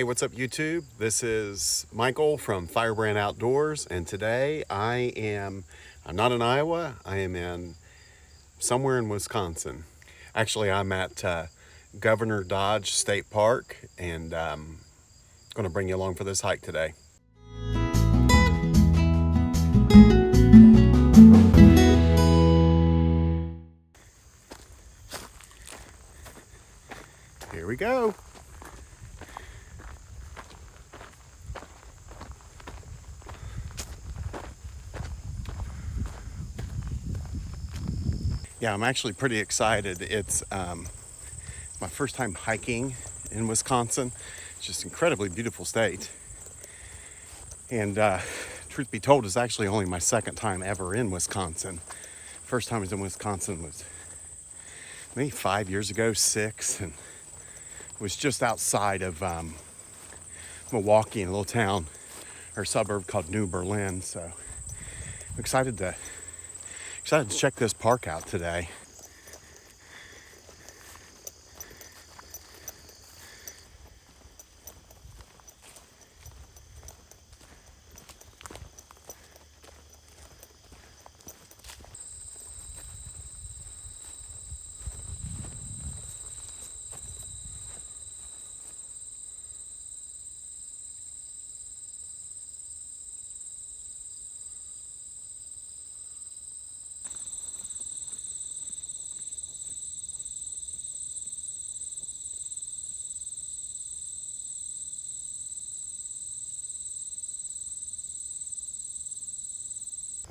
Hey, what's up YouTube? This is Michael from Firebrand Outdoors, and today I'm not in Iowa, I am in somewhere in Wisconsin. Actually, I'm at Governor Dodge State Park, and I'm going to bring you along for this hike today. Here we go. Yeah, I'm actually pretty excited. It's my first time hiking in Wisconsin. It's just an incredibly beautiful state. And truth be told, it's actually only my second time ever in Wisconsin. First time I was in Wisconsin was maybe 5 years ago, 6, and it was just outside of Milwaukee in a little town or suburb called New Berlin. So I'm excited to check this park out today.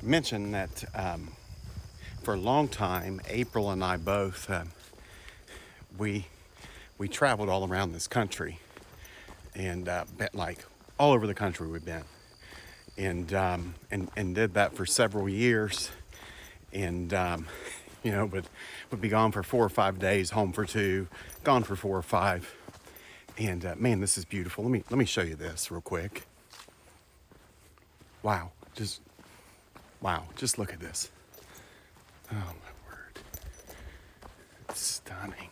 I mentioned that for a long time, April and I both we traveled all around this country, and like all over the country we've been, and did that for several years, and would be gone for 4 or 5 days, home for 2, gone for 4 or 5, and man, this is beautiful. Let me show you this real quick. Wow, just look at this. Oh my word. It's stunning.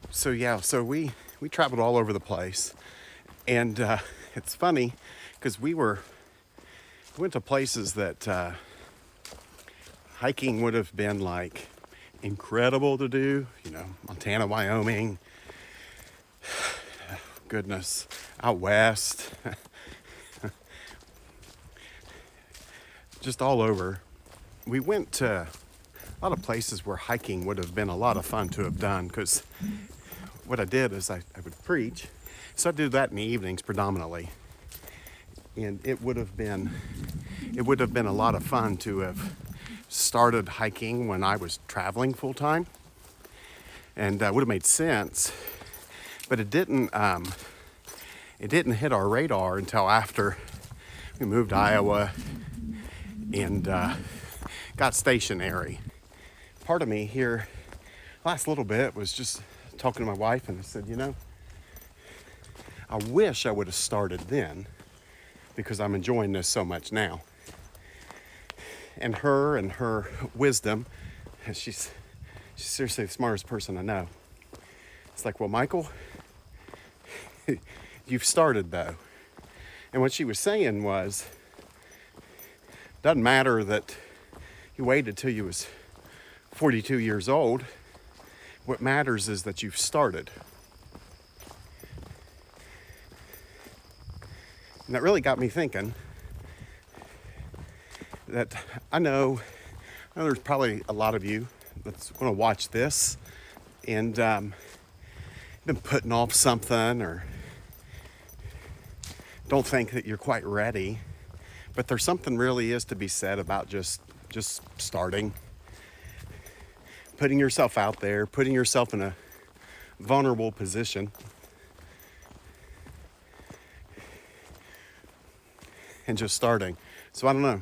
So we traveled all over the place. And it's funny because we went to places that hiking would have been like incredible to do, Montana, Wyoming, goodness, out west. Just all over. We went to a lot of places where hiking would have been a lot of fun to have done, because what I did is I would preach. So I do that in the evenings predominantly. And it would have been a lot of fun to have started hiking when I was traveling full time. And would have made sense. But it didn't hit our radar until after we moved to Iowa and got stationary. Part of me here last little bit was just talking to my wife, and I said, I wish I would have started then, because I'm enjoying this so much now. And her wisdom, she's seriously the smartest person I know. It's like, well, Michael, you've started though. And what she was saying was, doesn't matter that you waited till you was 42 years old. What matters is that you've started. And that really got me thinking that I know there's probably a lot of you that's going to watch this and been putting off something, or don't think that you're quite ready. But there's something really is to be said about just starting, putting yourself out there, putting yourself in a vulnerable position, and just starting. So I don't know.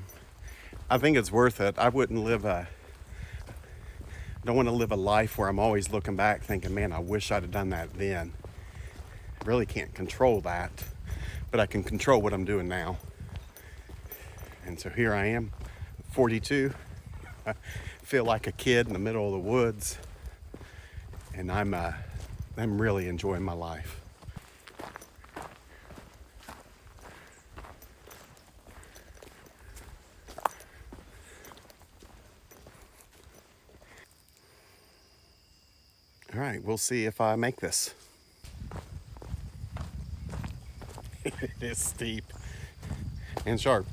I think it's worth it. I don't want to live a life where I'm always looking back thinking, man, I wish I'd have done that then. I really can't control that, but I can control what I'm doing now. And so here I am, 42. I feel like a kid in the middle of the woods. and I'm really enjoying my life. All right, we'll see if I make this. It is steep and sharp.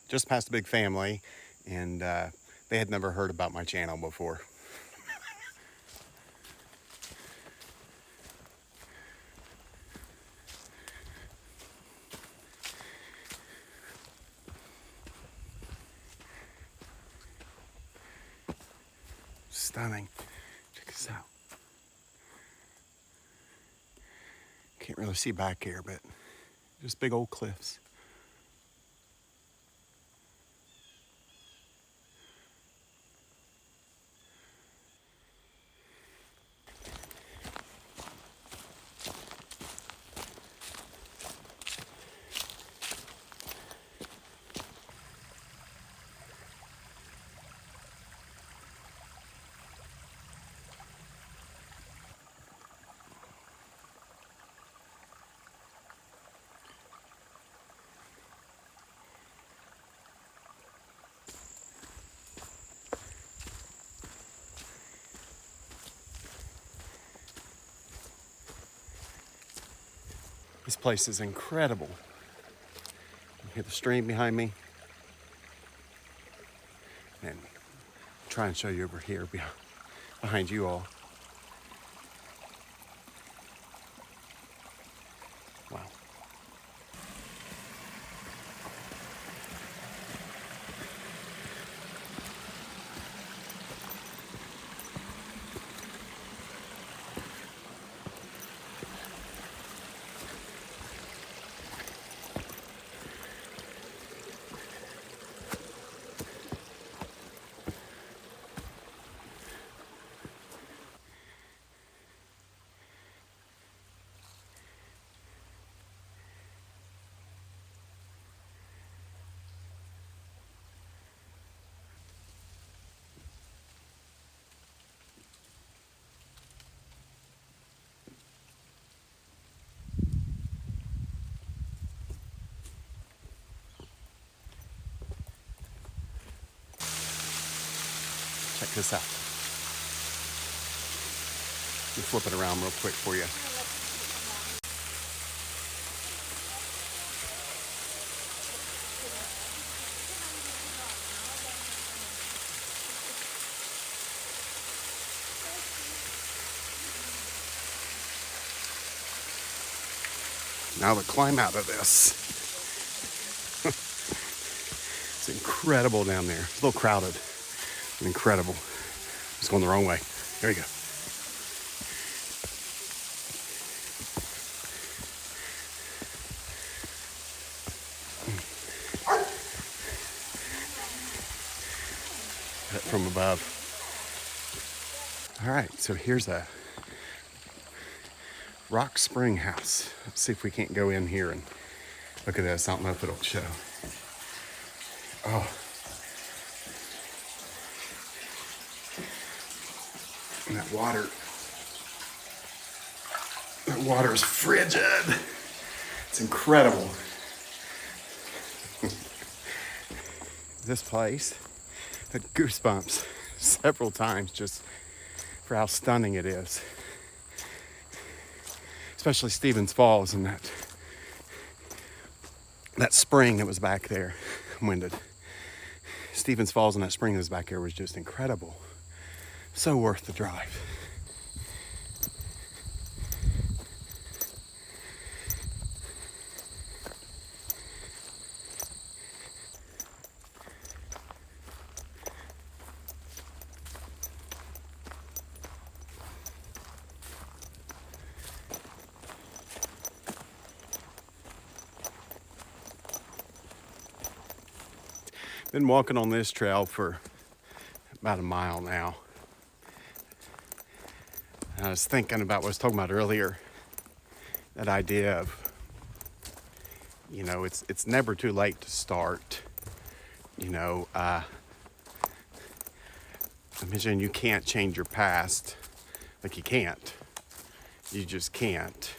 Just passed a big family, and they had never heard about my channel before. Stunning. Check this out. Can't really see back here, but just big old cliffs. This place is incredible. You hear the stream behind me. And I'll try and show you over here behind you all. Wow. Check this out. Let me flip it around real quick for you. Now to climb out of this. It's incredible down there. It's a little crowded. Incredible. It's going the wrong way. There you go. From above. All right, so here's a rock spring house. Let's see if we can't go in here and look at this. I don't know if it'll show. Oh. And that water is frigid. It's incredible. This place had goosebumps several times just for how stunning it is. Especially Stevens Falls and that spring that was back there. Winded. Stevens Falls and that spring that was back there was just incredible. So worth the drive. Been walking on this trail for about a mile now. I was thinking about what I was talking about earlier. that idea of, it's never too late to start. I mentioned you can't change your past. Like, you can't. You just can't.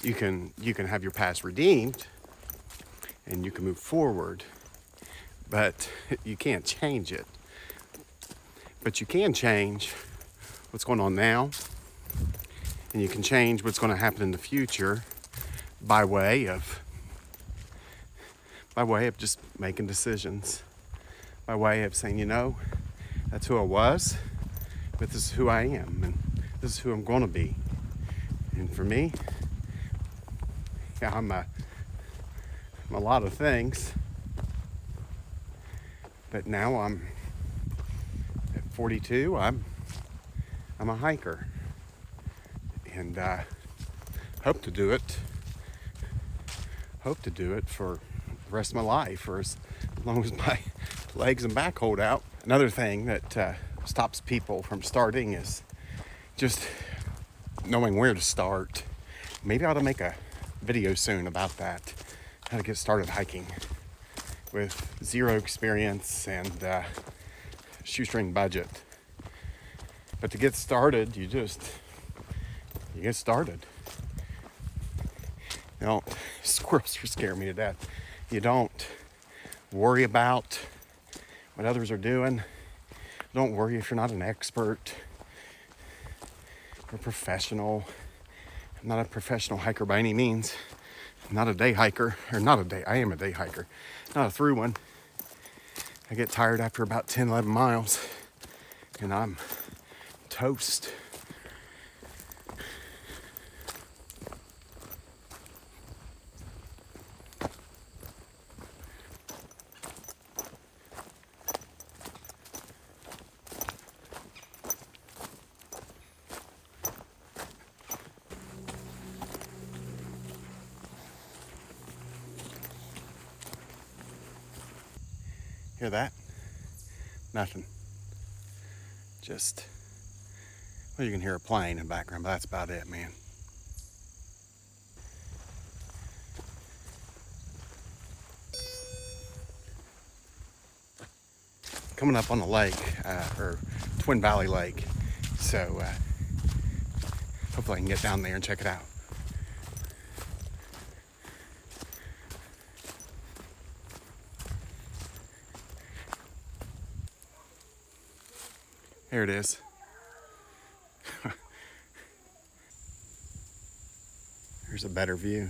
You can have your past redeemed and you can move forward, but you can't change it. But you can change what's going on now, and you can change what's going to happen in the future by way of just making decisions, by way of saying, that's who I was, but this is who I am, and this is who I'm going to be. And for me, I'm a lot of things, but now I'm at 42. I'm a hiker, and hope to do it for the rest of my life, or as long as my legs and back hold out. Another thing that stops people from starting is just knowing where to start. Maybe I ought to make a video soon about that, how to get started hiking with zero experience and shoestring budget. But to get started, you get started. Squirrels scare me to death. You don't worry about what others are doing. Don't worry if you're not an expert or professional. I'm not a professional hiker by any means. I'm not a day hiker, I am a day hiker, not a through one. I get tired after about 10, 11 miles, and I'm toast. Hear that? Nothing. Well, you can hear a plane in the background, but that's about it, man. Coming up on the lake, or Twin Valley Lake, so hopefully I can get down there and check it out. Here it is. Here's a better view.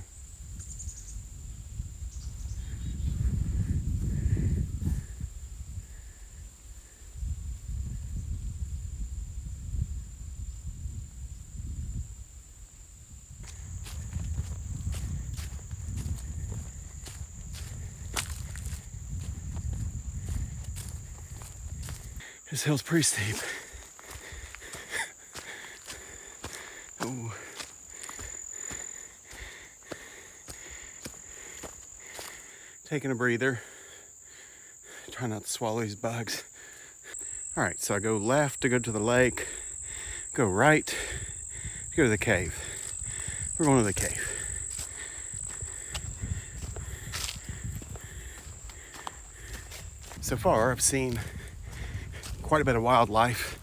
This hill's pretty steep. Ooh. Taking a breather. Try not to swallow these bugs. All right, so I go left to go to the lake, go right to go to the cave. We're going to the cave. So far, I've seen quite a bit of wildlife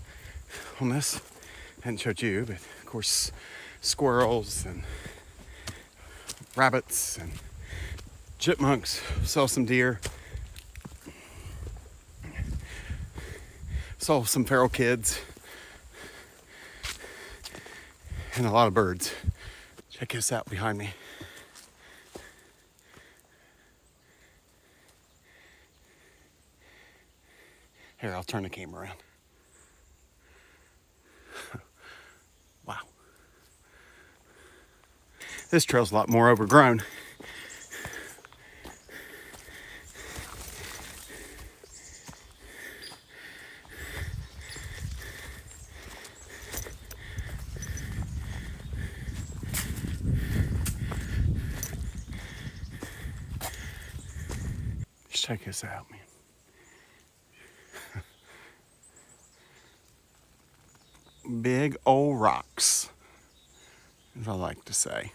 on this. I hadn't showed you, but of course, squirrels and rabbits and chipmunks. Saw some deer. Saw some feral kids. And a lot of birds. Check this out behind me. Here, I'll turn the camera around. Wow. This trail's a lot more overgrown. Just check this out, man. Big old rocks, as I like to say.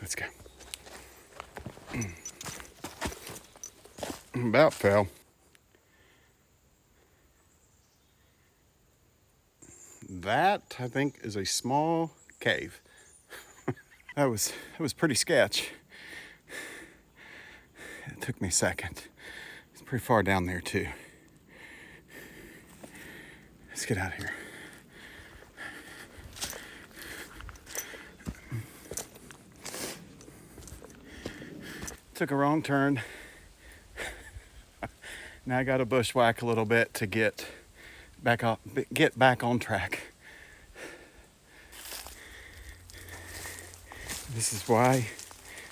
Let's go. About fell. That, I think, is a small cave. That was pretty sketch. It took me a second. It's pretty far down there too. Let's get out of here. Took a wrong turn. Now I got to bushwhack a little bit to get back on track. This is why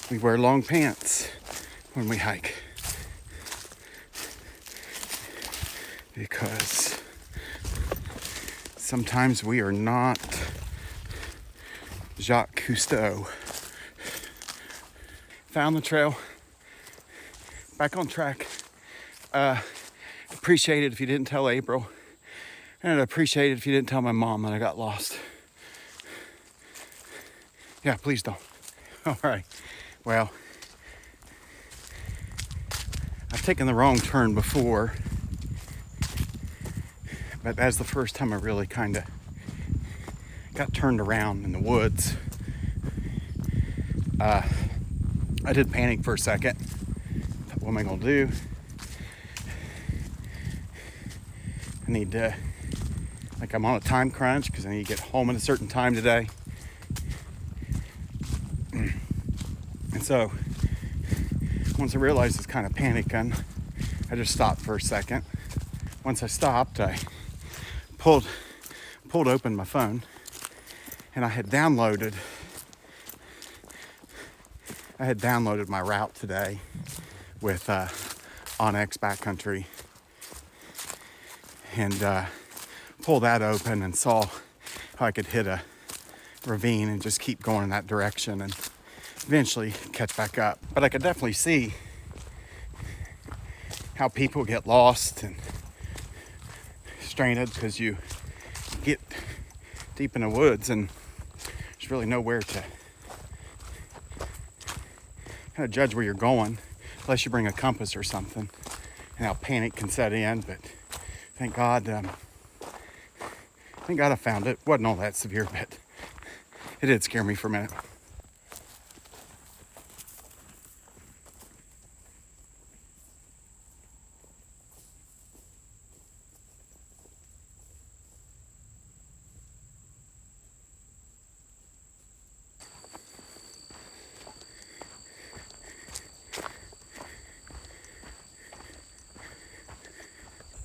we wear long pants when we hike. Because sometimes we are not Jacques Cousteau. Found the trail. Back on track. Appreciate it if you didn't tell April. And I'd appreciate it if you didn't tell my mom that I got lost. Yeah, please don't. All right. Well, I've taken the wrong turn before, but that's the first time I really kind of got turned around in the woods. I did panic for a second. Thought, what am I gonna do? I need to, like, I'm on a time crunch because I need to get home at a certain time today. And so, once I realized it's kind of panicking, I just stopped for a second. Once I stopped, I pulled open my phone, and I had downloaded my route today with Onyx Backcountry, and pulled that open and saw how I could hit a ravine and just keep going in that direction and eventually catch back up. But I could definitely see how people get lost and stranded because you get deep in the woods and there's really nowhere to kind of judge where you're going unless you bring a compass or something, and how panic can set in. But thank God I found it. Wasn't all that severe, but it did scare me for a minute.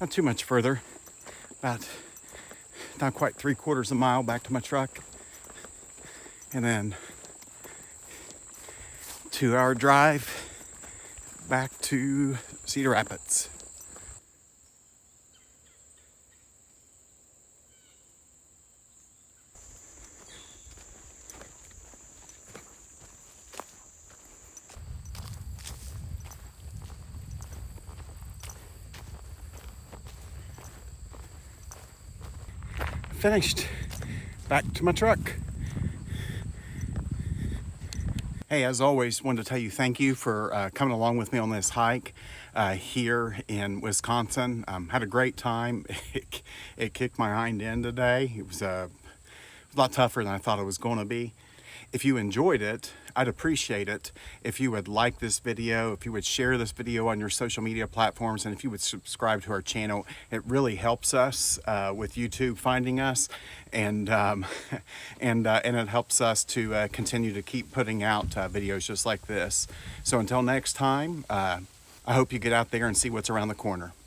Not too much further, about not quite 3/4 of a mile back to my truck, and then 2-hour drive back to Cedar Rapids. Finished. Back to my truck. Hey, as always, wanted to tell you thank you for coming along with me on this hike here in Wisconsin. Had a great time. It kicked my hind end today. It was a lot tougher than I thought it was going to be. If you enjoyed it, I'd appreciate it if you would like this video, if you would share this video on your social media platforms, and if you would subscribe to our channel. It really helps us with YouTube finding us, and it helps us to continue to keep putting out videos just like this. So until next time, I hope you get out there and see what's around the corner.